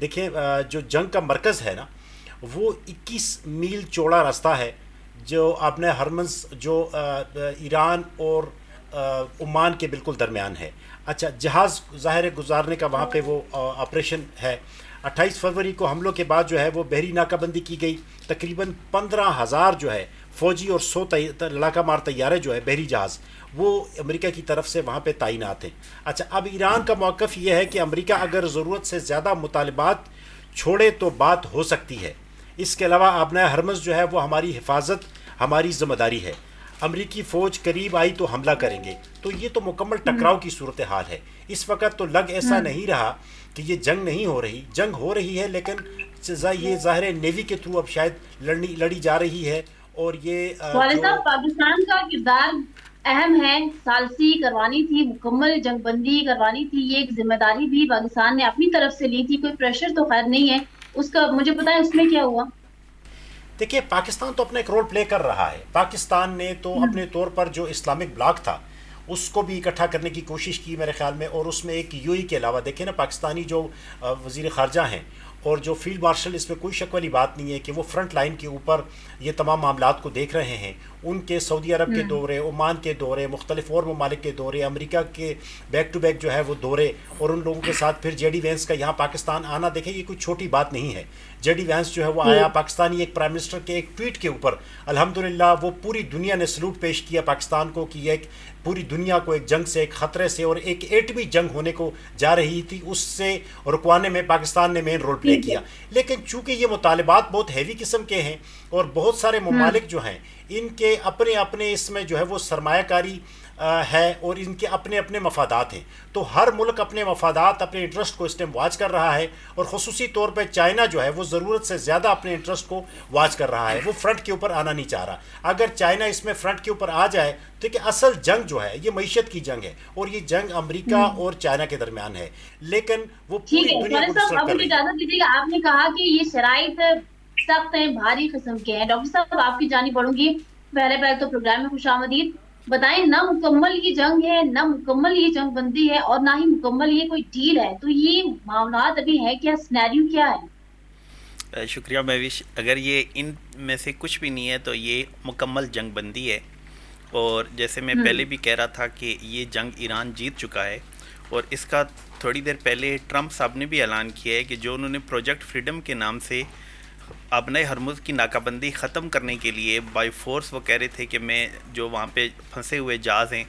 دیکھیں جو جنگ کا مرکز ہے نا وہ 21 میل چوڑا راستہ ہے جو آپ نے ہرمز جو ایران اور عمان کے بالکل درمیان ہے. اچھا جہاز ظاہر گزارنے کا وہاں پہ وہ آپریشن ہے. 28 فروری کو حملوں کے بعد جو ہے وہ بحری ناکہ بندی کی گئی. تقریباً 15,000 جو ہے فوجی اور 100 لڑاکا مار طیارے جو ہے بحری جہاز وہ امریکہ کی طرف سے وہاں پہ تعینات ہیں. اچھا اب ایران کا موقف یہ ہے کہ امریکہ اگر ضرورت سے زیادہ مطالبات چھوڑے تو بات ہو سکتی ہے. اس کے علاوہ آبنائے ہرمز جو ہے وہ ہماری حفاظت ہماری ذمہ داری ہے. امریکی فوج قریب آئی تو حملہ کریں گے. تو یہ تو مکمل ٹکراؤ کی صورتحال ہے. اس وقت تو لگ ایسا نہیں رہا کہ یہ جنگ نہیں ہو رہی. جنگ ہو رہی ہے لیکن یہ ظاہر نیوی کے تھرو اب شاید لڑی جا رہی ہے. اور یہ والد جو صاحب پاکستان کا کردار اہم ہے. ثالثی کروانی تھی, مکمل جنگ بندی کروانی تھی, یہ ایک ذمہ داری بھی پاکستان نے اپنی طرف سے لی تھی. کوئی پریشر تو خیر نہیں ہے اس کا, مجھے بتائیں اس میں کیا ہوا؟ دیکھیے پاکستان تو اپنا ایک رول پلے کر رہا ہے. پاکستان نے تو اپنے طور پر جو اسلامک بلاک تھا اس کو بھی اکٹھا کرنے کی کوشش کی میرے خیال میں. اور اس میں ایک یو ای کے علاوہ دیکھیں نا پاکستانی جو وزیر خارجہ ہیں اور جو فیلڈ مارشل, اس میں کوئی شک والی بات نہیں ہے کہ وہ فرنٹ لائن کے اوپر یہ تمام معاملات کو دیکھ رہے ہیں. ان کے سعودی عرب کے دورے, عمان کے دورے, مختلف اور ممالک کے دورے, امریکہ کے بیک ٹو بیک جو ہے وہ دورے, اور ان لوگوں کے ساتھ پھر جے ڈی وینس کا یہاں پاکستان آنا, دیکھیں یہ کوئی چھوٹی بات نہیں ہے. جے ڈی وینس جو ہے وہ آیا پاکستانی ایک پرائم منسٹر کے ایک ٹویٹ کے اوپر, الحمدللہ وہ پوری دنیا نے سلوٹ پیش کیا پاکستان کو کہ ایک پوری دنیا کو ایک جنگ سے, ایک خطرے سے اور ایک ایٹمی جنگ ہونے کو جا رہی تھی, اس سے رکوانے میں پاکستان نے مین رول پلے کیا. لیکن چونکہ یہ مطالبات بہت ہیوی قسم کے ہیں اور بہت سارے ممالک جو ہیں ان کے اپنے اپنے اس میں جو ہے وہ سرمایہ کاری ہے اور ان کے اپنے اپنے مفادات ہیں, تو ہر ملک اپنے مفادات, اپنے انٹرسٹ کو اس ٹائم واچ کر رہا ہے. اور خصوصی طور پہ چائنا جو ہے وہ ضرورت سے زیادہ اپنے انٹرسٹ کو واچ کر رہا ہے, وہ فرنٹ کے اوپر آنا نہیں چاہ رہا. اگر چائنا اس میں فرنٹ کے اوپر آ جائے تو کہ اصل جنگ جو ہے یہ معیشت کی جنگ ہے, اور یہ جنگ امریکہ اور چائنا کے درمیان ہے, لیکن وہ ٹھیک پوری ہے دنیا کو والد صاحب, ڈسٹرب اب کر مجھے رہی ہے. اجازت دیجیے گا. آپ نے کہا کہ یہ شرائط سخت ہیں, بھاری قسم کے ہیں. ڈاکٹر صاحب آپ کی جانب بڑھوں گی. پہلے تو پروگرام میں خوش آمدید. بتائیں, نہ مکمل یہ جنگ ہے, نہ مکمل یہ جنگ بندی ہے, اور نہ ہی مکمل یہ کوئی ڈیل ہے, تو یہ معاملات ابھی ہے کیا, سینیریو کیا ہے؟ شکریہ مہوش. اگر یہ ان میں سے کچھ بھی نہیں ہے تو یہ مکمل جنگ بندی ہے. اور جیسے میں پہلے بھی کہہ رہا تھا کہ یہ جنگ ایران جیت چکا ہے, اور اس کا تھوڑی دیر پہلے ٹرمپ صاحب نے بھی اعلان کیا ہے کہ جو انہوں نے پروجیکٹ فریڈم کے نام سے آبنائے ہرمز کی ناکہ بندی ختم کرنے کے لیے بائی فورس, وہ کہہ رہے تھے کہ میں جو وہاں پہ پھنسے ہوئے جہاز ہیں,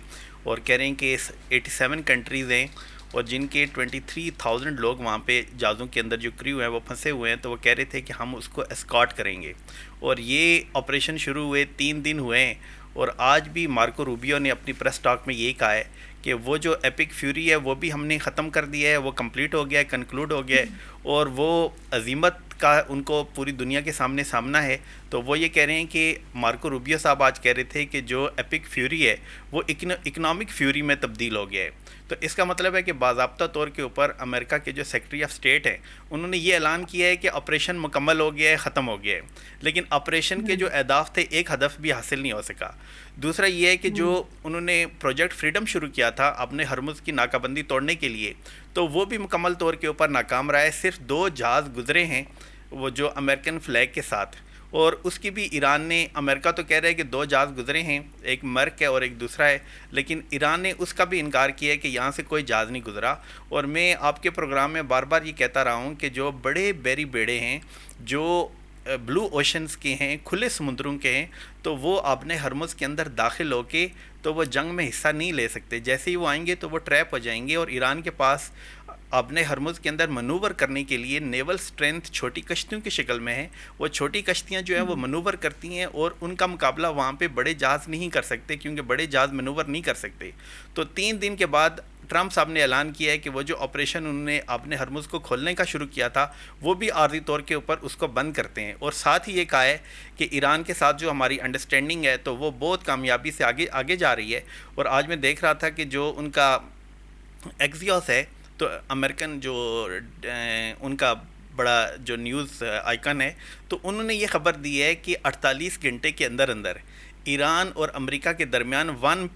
اور کہہ رہے ہیں کہ 87 کنٹریز ہیں اور جن کے 23,000 لوگ وہاں پہ جہازوں کے اندر جو کریو ہیں وہ پھنسے ہوئے ہیں, تو وہ کہہ رہے تھے کہ ہم اس کو اسکارٹ کریں گے. اور یہ آپریشن شروع ہوئے 3 دن ہوئے ہیں, اور آج بھی مارکو روبیو نے اپنی پریس ٹاک میں یہی کہا ہے کہ وہ جو ایپک فیوری ہے وہ بھی ہم نے ختم کر دیا ہے, وہ کمپلیٹ ہو گیا ہے, کنکلوڈ ہو گیا ہے, اور وہ عظیمت کا ان کو پوری دنیا کے سامنا ہے. تو وہ یہ کہہ رہے ہیں کہ مارکو روبیو صاحب آج کہہ رہے تھے کہ جو ایپک فیوری ہے وہ اکنامک فیوری میں تبدیل ہو گیا ہے. تو اس کا مطلب ہے کہ باضابطہ طور کے اوپر امریکہ کے جو سیکرٹری آف اسٹیٹ ہیں انہوں نے یہ اعلان کیا ہے کہ آپریشن مکمل ہو گیا ہے, ختم ہو گیا ہے. لیکن آپریشن کے جو اہداف تھے ایک ہدف بھی حاصل نہیں ہو سکا. دوسرا یہ ہے کہ جو انہوں نے پروجیکٹ فریڈم شروع کیا تھا اپنے ہرمز کی ناکہ بندی توڑنے کے لیے, تو وہ بھی مکمل طور کے اوپر ناکام رہا ہے. صرف 2 جہاز گزرے ہیں وہ جو امریکن فلیگ کے ساتھ, اور اس کی بھی ایران نے, امریکہ تو کہہ رہا ہے کہ 2 جہاز گزرے ہیں, ایک مرک ہے اور ایک دوسرا ہے, لیکن ایران نے اس کا بھی انکار کیا ہے کہ یہاں سے کوئی جہاز نہیں گزرا. اور میں آپ کے پروگرام میں بار بار یہ کہتا رہا ہوں کہ جو بڑے بحری بیڑے ہیں جو بلو اوشنز کے ہیں, کھلے سمندروں کے ہیں, تو وہ آبنائے ہرمز کے اندر داخل ہو کے تو وہ جنگ میں حصہ نہیں لے سکتے. جیسے ہی وہ آئیں گے تو وہ ٹریپ ہو جائیں گے. اور ایران کے پاس آبنائے ہرمز کے اندر منوور کرنے کے لیے نیول سٹرینتھ چھوٹی کشتیوں کی شکل میں ہے. وہ چھوٹی کشتیاں جو ہیں وہ منوور کرتی ہیں, اور ان کا مقابلہ وہاں پہ بڑے جہاز نہیں کر سکتے کیونکہ بڑے جہاز منوور نہیں کر سکتے. تو 3 دن کے بعد ٹرمپ صاحب نے اعلان کیا ہے کہ وہ جو آپریشن انہوں نے آبنائے ہرمز کو کھولنے کا شروع کیا تھا وہ بھی عارضی طور کے اوپر اس کو بند کرتے ہیں. اور ساتھ ہی یہ کہا ہے کہ ایران کے ساتھ جو ہماری انڈرسٹینڈنگ ہے تو وہ بہت کامیابی سے آگے جا رہی ہے. اور آج میں دیکھ رہا تھا کہ جو ان کا ایکزیوس ہے, تو امریکن جو ان کا بڑا جو نیوز آئیکن ہے, تو انہوں نے یہ خبر دی ہے کہ 48 گھنٹے کے اندر ایران اور امریکہ کے درمیان ون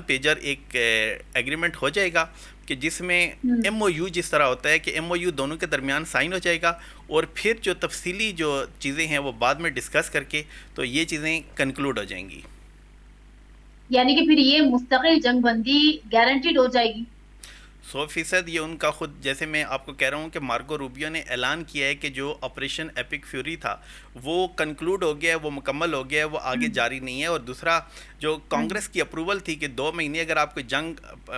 پیجر ایک ایگریمنٹ ہو جائے گا کہ جس میں ایم او یو جس طرح ہوتا ہے کہ ایم او یو دونوں کے درمیان سائن ہو جائے گا، اور پھر جو تفصیلی جو چیزیں ہیں وہ بعد میں ڈسکس کر کے تو یہ چیزیں کنکلوڈ ہو جائیں گی. یعنی کہ پھر یہ مستقل جنگ بندی گارنٹیڈ ہو جائے گی؟ 100% یہ ان کا خود، جیسے میں آپ کو کہہ رہا ہوں کہ مارکو روبیو نے اعلان کیا ہے کہ جو آپریشن ایپک فیوری تھا وہ کنکلوڈ ہو گیا ہے، وہ مکمل ہو گیا ہے، وہ آگے جاری نہیں ہے. اور دوسرا جو کانگریس کی اپروول تھی کہ 2 مہینے اگر آپ کو جنگ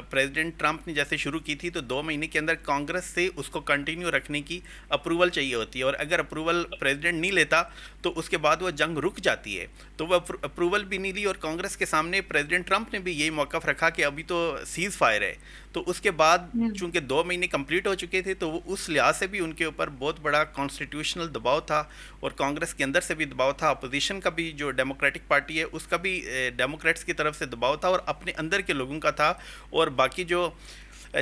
پریزیڈنٹ ٹرمپ نے جیسے شروع کی تھی تو 2 مہینے کے اندر کانگریس سے اس کو کنٹینیو رکھنے کی اپروول چاہیے ہوتی ہے، اور اگر اپروول پریزیڈنٹ نہیں لیتا تو اس کے بعد وہ جنگ رک جاتی ہے. تو وہ اپروول بھی نہیں لی، اور کانگریس کے سامنے پریزیڈنٹ ٹرمپ نے بھی یہی موقف رکھا کہ ابھی تو سیز فائر ہے. تو اس کے بعد چونکہ 2 مہینے کمپلیٹ ہو چکے تھے تو وہ اس لحاظ سے بھی ان کے اوپر بہت بڑا کانسٹیٹیوشنل دباؤ تھا، اور کانگریس کے اندر سے بھی دباؤ تھا، اپوزیشن کا بھی جو ڈیموکریٹک پارٹی ہے اس کا بھی ڈیموکریٹس کی طرف سے دباؤ تھا، اور اپنے اندر کے لوگوں کا تھا. اور باقی جو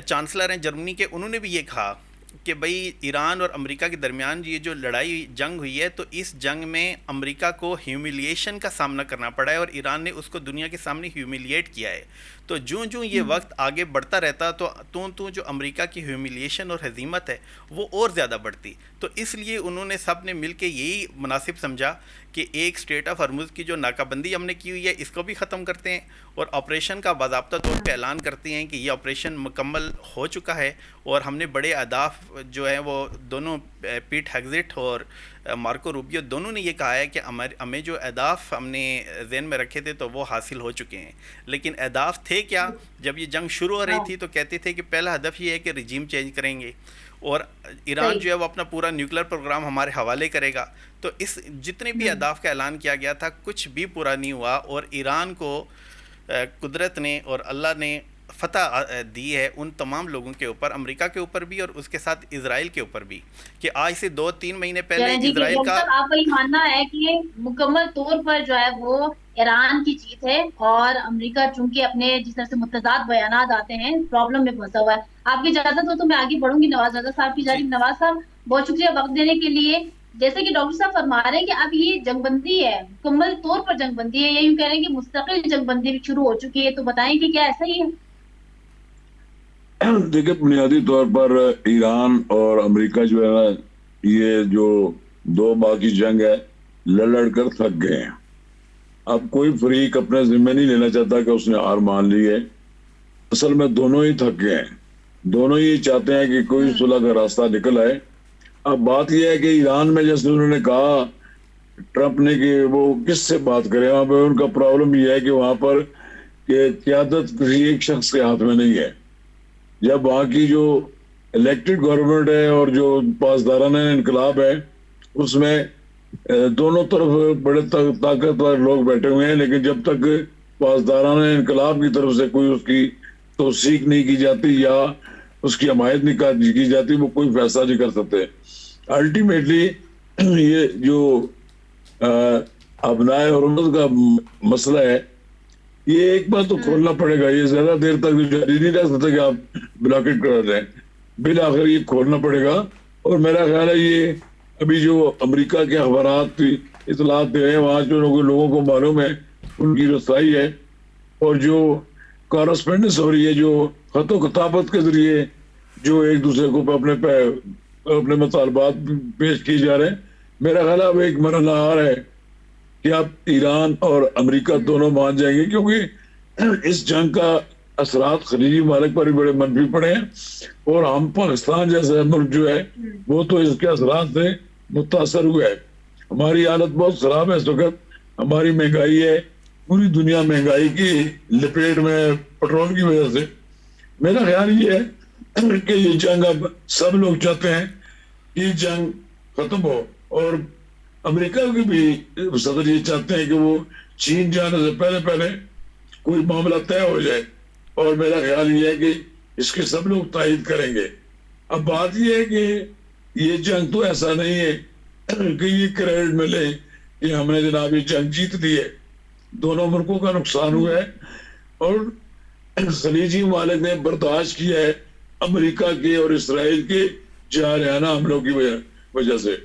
چانسلر ہیں جرمنی کے، انہوں نے بھی یہ کہا کہ بھئی ایران اور امریکہ کے درمیان یہ جو لڑائی جنگ ہوئی ہے تو اس جنگ میں امریکہ کو ہیومیلیشن کا سامنا کرنا پڑا ہے، اور ایران نے اس کو دنیا کے سامنے ہیومیلیٹ کیا ہے. تو جو یہ وقت آگے بڑھتا رہتا تو جو امریکہ کی ہیومیلیشن اور ہزیمت ہے وہ اور زیادہ بڑھتی. تو اس لیے انہوں نے سب نے مل کے یہی مناسب سمجھا کہ ایک اسٹریٹ آف ہرمز کی جو ناکہ بندی ہم نے کی ہوئی ہے اس کو بھی ختم کرتے ہیں، اور آپریشن کا باضابطہ طور پہ اعلان کرتے ہیں کہ یہ آپریشن مکمل ہو چکا ہے. اور ہم نے بڑے اہداف جو ہیں وہ دونوں پیٹ ہیگزٹ اور مارکو روبیو دونوں نے یہ کہا ہے کہ ہمیں جو اہداف ہم نے ذہن میں رکھے تھے تو وہ حاصل ہو چکے ہیں. لیکن اہداف تھے کیا؟ جب یہ جنگ شروع ہو رہی تھی تو کہتے تھے کہ پہلا ہدف یہ ہے کہ رجیم چینج کریں گے، اور ایران جو ہے وہ اپنا پورا نیوکلیر پروگرام ہمارے حوالے کرے گا. تو اس جتنے بھی اہداف کا اعلان کیا گیا تھا کچھ بھی پورا نہیں ہوا، اور ایران کو قدرت نے اور اللہ نے فتح دی ہے ان تمام لوگوں کے اوپر، امریکہ کے اوپر بھی اور اس کے ساتھ اسرائیل کے اوپر بھی، کہ آج سے 2-3 مہینے پہلے اسرائیل کا... آپ کا یہ ماننا ہے کہ مکمل طور پر جو ہے وہ ایران کی جیت ہے، اور امریکہ چونکہ اپنے جس طرح سے متضاد بیانات آتے ہیں پرابلم میں پھنسا ہوا ہے. آپ کی اجازت ہو تو میں آگے بڑھوں گی نواز رضا صاحب کی جانب. نواز صاحب بہت شکریہ وقت دینے کے لیے. جیسے کہ ڈاکٹر صاحب فرما رہے ہیں کہ اب یہ جنگ بندی ہے، مکمل طور پر جنگ بندی ہے، یہ یوں کہہ رہے ہیں کہ مستقل جنگ بندی بھی شروع ہو چکی ہے، تو بتائیں کہ کیا ایسا ہی ہے؟ دیکھیں، بنیادی طور پر ایران اور امریکہ جو ہے نا، یہ جو 2 ماہ کی جنگ ہے لڑ کر تھک گئے ہیں. اب کوئی فریق اپنے ذمہ نہیں لینا چاہتا کہ اس نے ہار مان لی ہے. اصل میں دونوں ہی تھک گئے ہیں، دونوں ہی چاہتے ہیں کہ کوئی صلح کا راستہ نکل آئے. اب بات یہ ہے کہ ایران میں جیسے انہوں نے کہا ٹرمپ نے کہ وہ کس سے بات کرے، وہاں پہ ان کا پرابلم یہ ہے کہ وہاں پر کہ قیادت کسی ایک شخص کے ہاتھ میں نہیں ہے. جب وہاں کی جو الیکٹڈ گورنمنٹ ہے اور جو پاسدارانہ انقلاب ہے اس میں دونوں طرف بڑے طاقتور لوگ بیٹھے ہوئے ہیں، لیکن جب تک پاسدارانہ انقلاب کی طرف سے کوئی اس کی توثیق نہیں کی جاتی یا اس کی حمایت نہیں کی جاتی وہ کوئی فیصلہ نہیں کر سکتے. الٹیمیٹلی یہ جو ابنائے حرمت کا مسئلہ ہے یہ ایک بار تو کھولنا پڑے گا، یہ زیادہ دیر تک جاری نہیں رہ سکتا کہ آپ بلاکٹ کرا دیں، بالآخر یہ کھولنا پڑے گا. اور میرا خیال ہے یہ ابھی جو امریکہ کے اخبارات اطلاعات دے رہے ہیں وہاں جو لوگوں کو معلوم ہے ان کی رسائی ہے، اور جو کارسپینڈنس ہو رہی ہے، جو خط و خطابت کے ذریعے جو ایک دوسرے کو اپنے مطالبات پیش کیے جا رہے ہیں، میرا خیال ہے اب ایک مرحلہ آ رہا ہے کہ اب ایران اور امریکہ دونوں مان جائیں گے، کیونکہ اس جنگ کا اثرات خلیجی ممالک پر بھی بڑے منفی پڑے ہیں، اور ہم پاکستان جیسا ملک جو ہے وہ تو اس کے اثرات سے متاثر ہوئے ہے. ہماری حالت بہت خراب ہے اس وقت، ہماری مہنگائی ہے، پوری دنیا مہنگائی کی لپیٹ میں پٹرول کی وجہ سے. میرا خیال یہ ہے کہ یہ جنگ اب سب لوگ چاہتے ہیں کہ یہ جنگ ختم ہو، اور امریکہ کے بھی صدر یہ چاہتے ہیں کہ وہ چین جانے سے پہلے کوئی معاملہ طے ہو جائے، اور میرا خیال یہ ہے کہ اس کے سب لوگ تائید کریں گے. اب بات یہ ہے کہ یہ جنگ تو ایسا نہیں ہے کہ یہ کریڈٹ ملے کہ ہم نے جناب یہ جنگ جیت دی ہے. دونوں ملکوں کا نقصان ہوا ہے، اور خلیجی ممالک نے برداشت کیا ہے امریکہ کے اور اسرائیل کے جارحانہ حملوں کی وجہ سے.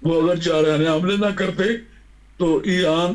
وہ اگر جارحانہ حملے نہ کرتے تو ایران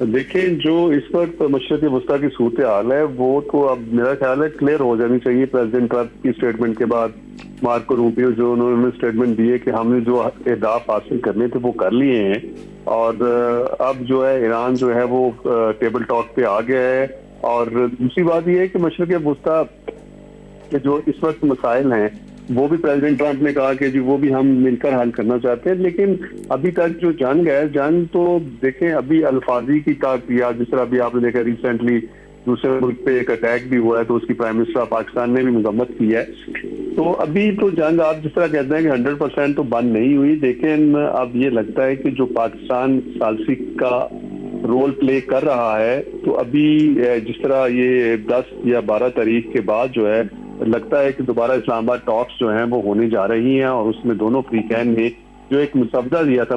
دیکھیں جو اس وقت مشرق وسطیٰ کی صورتحال ہے وہ تو اب میرا خیال ہے کلیئر ہو جانی چاہیے. پریزیڈنٹ ٹرمپ کی اسٹیٹمنٹ کے بعد مارکو روبیو جو انہوں نے اسٹیٹمنٹ دی ہے کہ ہم نے جو اہداف حاصل کرنے تھے وہ کر لیے ہیں, اور اب جو ہے ایران جو ہے وہ ٹیبل ٹاک پہ آ گیا ہے. اور دوسری بات یہ ہے کہ مشرق وسطیٰ کے جو اس وقت مسائل ہیں وہ بھی پریزیڈنٹ ٹرمپ نے کہا کہ جی وہ بھی ہم مل کر حل کرنا چاہتے ہیں, لیکن ابھی تک جو جنگ ہے جنگ تو دیکھیں ابھی الفاظی کی طاقت, یا جس طرح ابھی آپ نے دیکھا ریسنٹلی دوسرے ملک پہ ایک اٹیک بھی ہوا ہے تو اس کی پرائم منسٹر پاکستان نے بھی مذمت کی ہے. تو ابھی تو جنگ آپ جس طرح کہتے ہیں کہ 100% تو بند نہیں ہوئی, لیکن اب یہ لگتا ہے کہ جو پاکستان ثالثی کا رول پلے کر رہا ہے تو ابھی جس طرح یہ 10 یا 12 تاریخ کے بعد جو ہے لگتا ہے کہ دوبارہ اسلام آباد ٹاکس جو ہیں وہ ہونے جا رہی ہیں, اور اس میں دونوں فریقین نے جو ایک مسودہ دیا تھا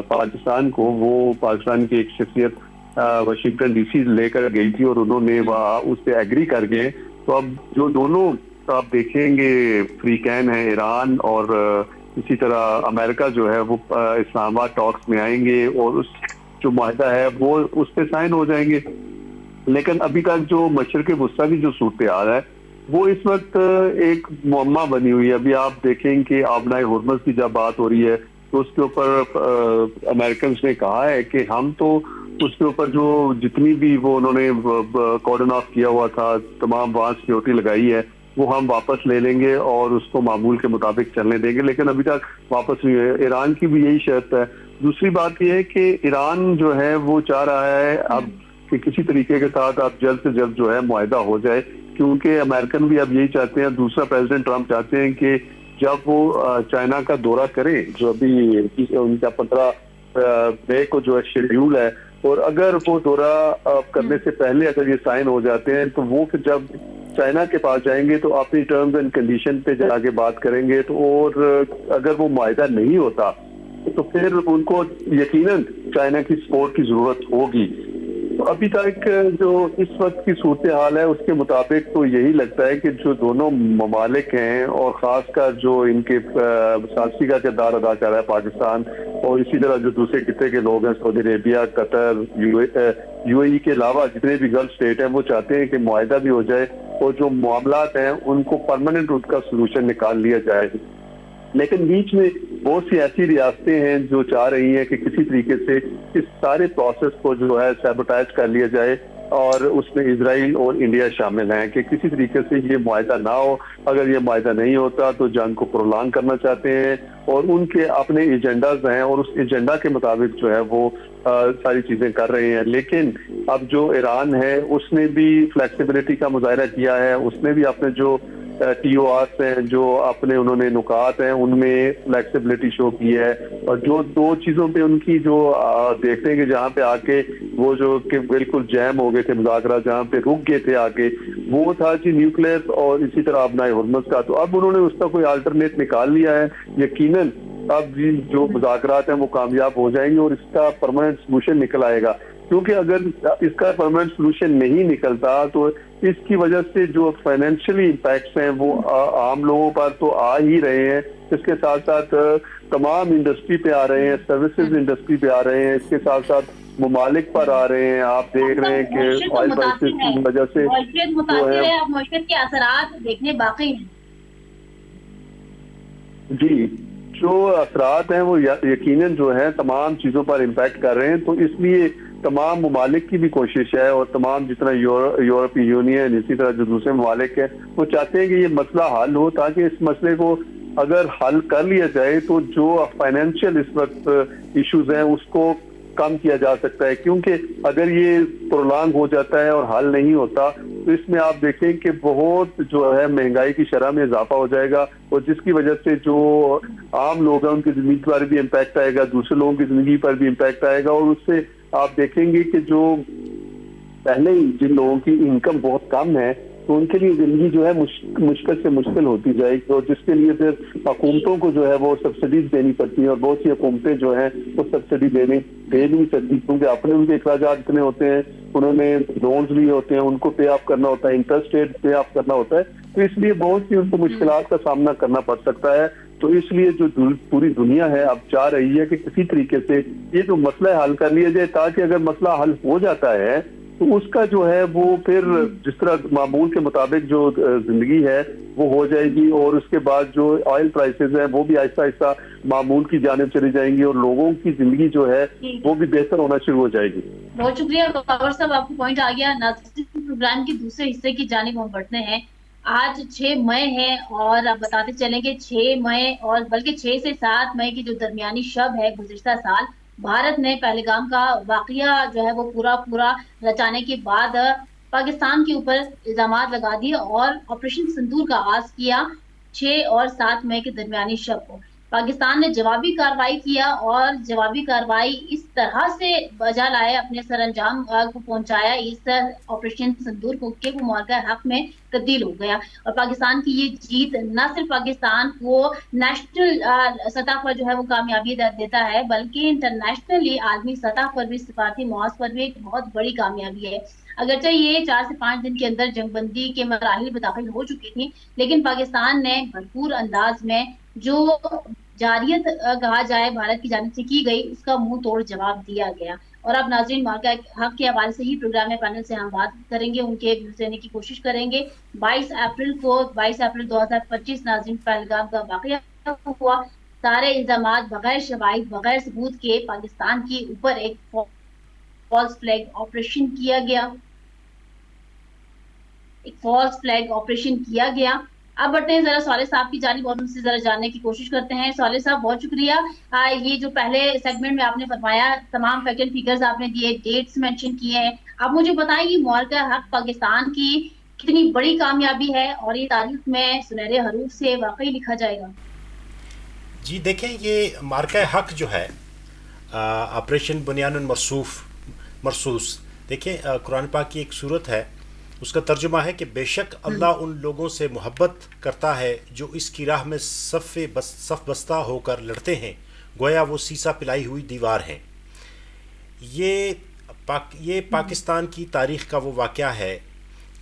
پاکستان کو, وہ پاکستان کی ایک شخصیت واشنگٹن ڈی سی لے کر گئی تھی اور انہوں نے وہاں اس پہ ایگری کر گئے. تو اب جو دونوں آپ دیکھیں گے فریقین ہیں ایران اور اسی طرح امریکہ جو ہے وہ اسلام آباد ٹاکس میں آئیں گے اور اس جو معاہدہ ہے وہ اس پہ سائن ہو جائیں گے. لیکن ابھی تک جو مشرق وسطیٰ کی جو صورتحال ہے وہ اس وقت ایک معمہ بنی ہوئی ہے. ابھی آپ دیکھیں کہ آبنائے ہرمز کی جب بات ہو رہی ہے تو اس کے اوپر امریکنز نے کہا ہے کہ ہم تو اس کے اوپر جو جتنی بھی وہ انہوں نے کارڈن آف کیا ہوا تھا, تمام وہاں سیکورٹی لگائی ہے, وہ ہم واپس لے لیں گے اور اس کو معمول کے مطابق چلنے دیں گے, لیکن ابھی تک واپس نہیں ہے. ایران کی بھی یہی شرط ہے. دوسری بات یہ ہے کہ ایران جو ہے وہ چاہ رہا ہے اب کہ کسی طریقے کے ساتھ اب جلد سے جلد جو ہے معاہدہ ہو جائے, کیونکہ امریکن بھی اب یہی چاہتے ہیں. دوسرا پریزیڈنٹ ٹرمپ چاہتے ہیں کہ جب وہ چائنا کا دورہ کریں جو ابھی ان کا 15 مئی کو جو ہے شیڈیول ہے, اور اگر وہ دورہ کرنے سے پہلے اگر یہ سائن ہو جاتے ہیں تو وہ پھر جب چائنا کے پاس جائیں گے تو اپنی ٹرمز اینڈ کنڈیشن پہ جا کے بات کریں گے. تو اور اگر وہ معاہدہ نہیں ہوتا تو پھر ان کو یقیناً چائنا کی سپورٹ کی ضرورت ہوگی. تو ابھی تک جو اس وقت کی صورتحال ہے اس کے مطابق تو یہی لگتا ہے کہ جو دونوں ممالک ہیں اور خاص کر جو ان کے ثالثی کا کردار ادا کر رہا ہے پاکستان, اور اسی طرح جو دوسرے خطے کے لوگ ہیں سعودی عربیہ, قطر, یو اے ای کے علاوہ جتنے بھی گلف اسٹیٹ ہیں, وہ چاہتے ہیں کہ معاہدہ بھی ہو جائے اور جو معاملات ہیں ان کو پرماننٹ ان کا سلوشن نکال لیا جائے. لیکن بیچ میں بہت سی ایسی ریاستیں ہیں جو چاہ رہی ہیں کہ کسی طریقے سے اس سارے پروسیس کو جو ہے سیبوٹائز کر لیا جائے, اور اس میں اسرائیل اور انڈیا شامل ہیں کہ کسی طریقے سے یہ معاہدہ نہ ہو. اگر یہ معاہدہ نہیں ہوتا تو جنگ کو پرولانگ کرنا چاہتے ہیں, اور ان کے اپنے ایجنڈاز ہیں اور اس ایجنڈا کے مطابق جو ہے وہ ساری چیزیں کر رہے ہیں. لیکن اب جو ایران ہے اس نے بھی فلیکسیبلٹی کا مظاہرہ کیا ہے, اس نے بھی اپنے جو ٹی او آرس ہیں, جو اپنے انہوں نے نکات ہیں, ان میں فلیکسیبلٹی شو کی ہے. اور جو دو چیزوں پہ ان کی جو دیکھتے ہیں کہ جہاں پہ آ کے وہ جو کہ بالکل جیم ہو گئے تھے مذاکرات, جہاں پہ رک گئے تھے آ کے, وہ تھا جی نیوکلیئر اور اسی طرح آبنائے ہرمز کا. تو اب انہوں نے اس کا کوئی آلٹرنیٹ نکال لیا ہے. یقیناً اب جو مذاکرات ہیں وہ کامیاب ہو جائیں گے اور اس کا پرماننٹ سلوشن نکل آئے گا. کیونکہ اگر اس کا پرماننٹ سلوشن نہیں نکلتا تو اس کی وجہ سے جو فائنینشلی امپیکٹس ہیں وہ عام لوگوں پر تو آ ہی رہے ہیں, اس کے ساتھ ساتھ تمام انڈسٹری پہ آ رہے ہیں, سروسز انڈسٹری پہ آ رہے ہیں, اس کے ساتھ ساتھ ممالک پر آ رہے ہیں. آپ دیکھ رہے ہیں کہ آئل پرائسز کی وجہ سے معیشت کے اثرات دیکھنے باقی ہیں. جی, جو اثرات ہیں وہ یقیناً جو ہے تمام چیزوں پر امپیکٹ کر رہے ہیں. تو اس لیے تمام ممالک کی بھی کوشش ہے, اور تمام جتنا یورپی یونین, اسی طرح جو دوسرے ممالک ہیں, وہ چاہتے ہیں کہ یہ مسئلہ حل ہو, تاکہ اس مسئلے کو اگر حل کر لیا جائے تو جو فائنینشیل اس وقت ایشوز ہیں اس کو کم کیا جا سکتا ہے. کیونکہ اگر یہ پرولانگ ہو جاتا ہے اور حل نہیں ہوتا تو اس میں آپ دیکھیں کہ بہت جو ہے مہنگائی کی شرح میں اضافہ ہو جائے گا, اور جس کی وجہ سے جو عام لوگ ہیں ان کی زندگی پر بھی امپیکٹ آئے گا, دوسرے لوگوں کی زندگی پر بھی امپیکٹ آئے گا. اور اس سے آپ دیکھیں گے کہ جو پہلے جن لوگوں کی انکم بہت کم ہے تو ان کے لیے زندگی جو ہے مشکل سے مشکل ہوتی جائے گی, اور جس کے لیے پھر حکومتوں کو جو ہے وہ سبسڈیز دینی پڑتی ہیں, اور بہت سی حکومتیں جو ہیں وہ سبسڈی دے نہیں سکتی, کیونکہ اپنے ان کے اخراجات اتنے ہوتے ہیں, انہوں نے لونز لیے ہوتے ہیں, ان کو پے آف کرنا ہوتا ہے, انٹرسٹ ریٹ پے آف کرنا ہوتا ہے. تو اس لیے بہت سی ان کو مشکلات کا سامنا کرنا پڑ سکتا ہے. تو اس لیے جو پوری دنیا ہے اب چاہ رہی ہے کہ کسی طریقے سے یہ جو مسئلہ حل کر لیا جائے، تاکہ اگر مسئلہ حل ہو جاتا ہے تو اس کا جو ہے وہ پھر جس طرح معمول کے مطابق جو زندگی ہے وہ ہو جائے گی، اور اس کے بعد جو آئل پرائسز ہیں وہ بھی آہستہ آہستہ معمول کی جانب چلی جائیں گی، اور لوگوں کی زندگی جو ہے وہ بھی بہتر ہونا شروع ہو جائے گی۔ بہت شکریہ باور صاحب، آپ کو پوائنٹ آ گیا۔ ناظرین، پروگرام کے دوسرے حصے کی جانب ہم بڑھتے ہیں۔ آج 6 مئی ہے اور آپ بتاتے چلیں کہ 6 مئی اور بلکہ 6 سے 7 مئی کی جو درمیانی شب ہے گزشتہ سال بھارت نے پہلگام کا واقعہ جو ہے وہ پورا رچانے کے بعد پاکستان کے اوپر الزامات لگا دیے اور آپریشن سندور کا آغاز کیا 6 اور 7 مئی کے درمیانی شب کو۔ پاکستان نے جوابی کارروائی کیا اور جوابی کارروائی اس طرح سے بجا لائے، اپنے سر انجام کو پہنچایا اس آپریشن سندور کو کہ وہ معرکہ حق میں تبدیل ہو گیا، اور پاکستان کی یہ جیت نہ صرف پاکستان کو نیشنل سطح پر جو ہے وہ کامیابی دیتا ہے بلکہ انٹرنیشنلی عالمی سطح پر بھی سفارتی محاذ پر بھی ایک بہت بڑی کامیابی ہے۔ اگرچہ یہ 4 سے 5 دن کے اندر جنگ بندی کے مراحل میں داخل ہو چکی تھی، لیکن پاکستان نے بھرپور انداز میں جو جارحیت کہا جائے بھارت کی جانب سے کی گئی اس کا منہ توڑ جواب دیا گیا۔ اور اب ناظرین، معرکہ حق کے حوالے سے ہی پروگرام میں پینل سے ہم بات کریں گے، ان کے ویوز لینے کی کوشش کریں گے۔ 22 اپریل 2025 ناظرین پہلگام کا واقعہ ہوا۔ سارے الزامات بغیر شواہد بغیر ثبوت کے پاکستان کے اوپر ایک فالس فلیگ آپریشن کیا گیا۔ اب بڑھتے ہیں ذرا صالح صاحب کی جانب اور ان سے ذرا جاننے کی کوشش کرتے ہیں۔ صالح صاحب بہت شکریہ، یہ جو پہلے سیگمنٹ میں آپ نے فرمایا تمام فیکٹ اینڈ فیگرز آپ نے دیے، ڈیٹس مینشن کیے ہیں، اب مجھے بتائیں یہ معرکہ حق پاکستان کی کتنی بڑی کامیابی ہے اور یہ تاریخ میں سنہرے حروف سے واقعی لکھا جائے گا؟ جی دیکھیں، یہ معرکہ حق جو ہے آپریشن بنیان مرصوص، دیکھیں قرآن پاک کی ایک صورت ہے، اس کا ترجمہ ہے کہ بے شک اللہ ان لوگوں سے محبت کرتا ہے جو اس کی راہ میں صف بستہ ہو کر لڑتے ہیں، گویا وہ سیسا پلائی ہوئی دیوار ہیں۔ یہ پاکستان کی تاریخ کا وہ واقعہ ہے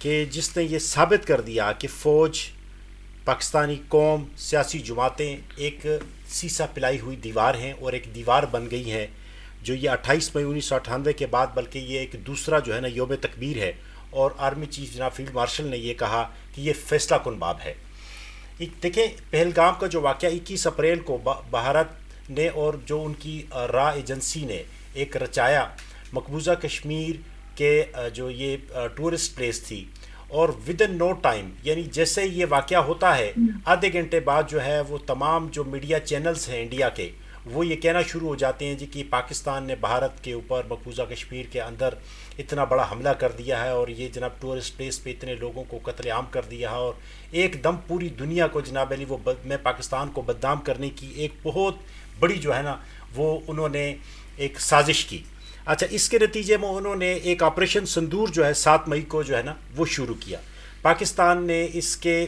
کہ جس نے یہ ثابت کر دیا کہ فوج، پاکستانی قوم، سیاسی جماعتیں ایک سیسا پلائی ہوئی دیوار ہیں اور ایک دیوار بن گئی ہیں، جو یہ 28 مئی 1998 کے بعد بلکہ یہ ایک دوسرا جو ہے نا یوم تکبیر ہے، اور آرمی چیف جناب فیلڈ مارشل نے یہ کہا کہ یہ فیصلہ کن باب ہے۔ دیکھیں پہلگام کا جو واقعہ 21 اپریل کو بھارت نے اور جو ان کی را ایجنسی نے ایک رچایا، مقبوضہ کشمیر کے جو یہ ٹورسٹ پلیس تھی، اور ودن نو ٹائم، یعنی جیسے یہ واقعہ ہوتا ہے آدھے گھنٹے بعد جو ہے وہ تمام جو میڈیا چینلز ہیں انڈیا کے وہ یہ کہنا شروع ہو جاتے ہیں جی کہ پاکستان نے بھارت کے اوپر مقبوضہ کشمیر کے اندر اتنا بڑا حملہ کر دیا ہے، اور یہ جناب ٹورسٹ پلیس پہ اتنے لوگوں کو قتل عام کر دیا ہے، اور ایک دم پوری دنیا کو جناب علی وہ میں پاکستان کو بدنام کرنے کی ایک بہت بڑی جو ہے نا وہ انہوں نے ایک سازش کی۔ اچھا، اس کے نتیجے میں انہوں نے ایک آپریشن سندور جو ہے 7 مئی کو جو ہے نا وہ شروع کیا۔ پاکستان نے اس کے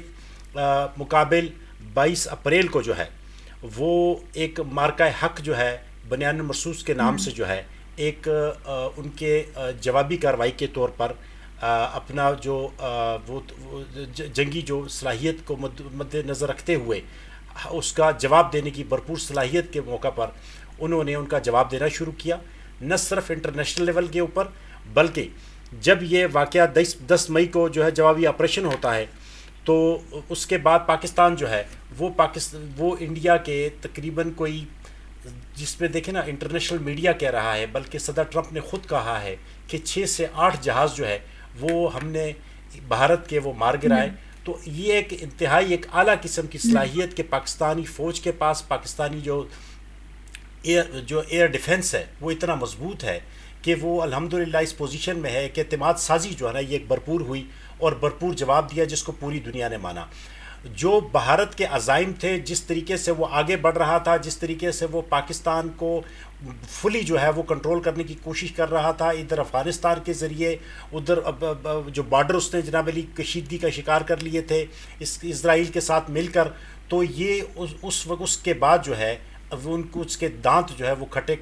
مقابل 22 اپریل کو جو ہے وہ ایک معرکہ حق جو ہے بنیان مرصوص کے نام سے جو ہے ایک ان کے جوابی کارروائی کے طور پر اپنا جو وہ جنگی جو صلاحیت کو مد نظر رکھتے ہوئے اس کا جواب دینے کی بھرپور صلاحیت کے موقع پر انہوں نے ان کا جواب دینا شروع کیا، نہ صرف انٹرنیشنل لیول کے اوپر بلکہ جب یہ واقعہ 10 مئی کو جو ہے جوابی آپریشن ہوتا ہے تو اس کے بعد پاکستان جو ہے وہ انڈیا کے تقریباً کوئی، جس میں دیکھیں نا انٹرنیشنل میڈیا کہہ رہا ہے بلکہ صدر ٹرمپ نے خود کہا ہے کہ 6 سے 8 جہاز جو ہے وہ ہم نے بھارت کے وہ مار گرائے۔ تو یہ ایک انتہائی ایک اعلیٰ قسم کی صلاحیت کہ پاکستانی فوج کے پاس پاکستانی جو ایئر ڈیفنس ہے وہ اتنا مضبوط ہے کہ وہ الحمدللہ اس پوزیشن میں ہے کہ اعتماد سازی جو ہے نا یہ ایک بھرپور ہوئی اور بھرپور جواب دیا جس کو پوری دنیا نے مانا۔ جو بھارت کے عزائم تھے، جس طریقے سے وہ آگے بڑھ رہا تھا، جس طریقے سے وہ پاکستان کو فلی جو ہے وہ کنٹرول کرنے کی کوشش کر رہا تھا، ادھر افغانستان کے ذریعے، ادھر جو بارڈر اس نے جناب علی کشیدگی کا شکار کر لیے تھے اسرائیل کے ساتھ مل کر، تو یہ اس وقت اس کے بعد جو ہے ان کو اس کے دانت جو ہے وہ کھٹے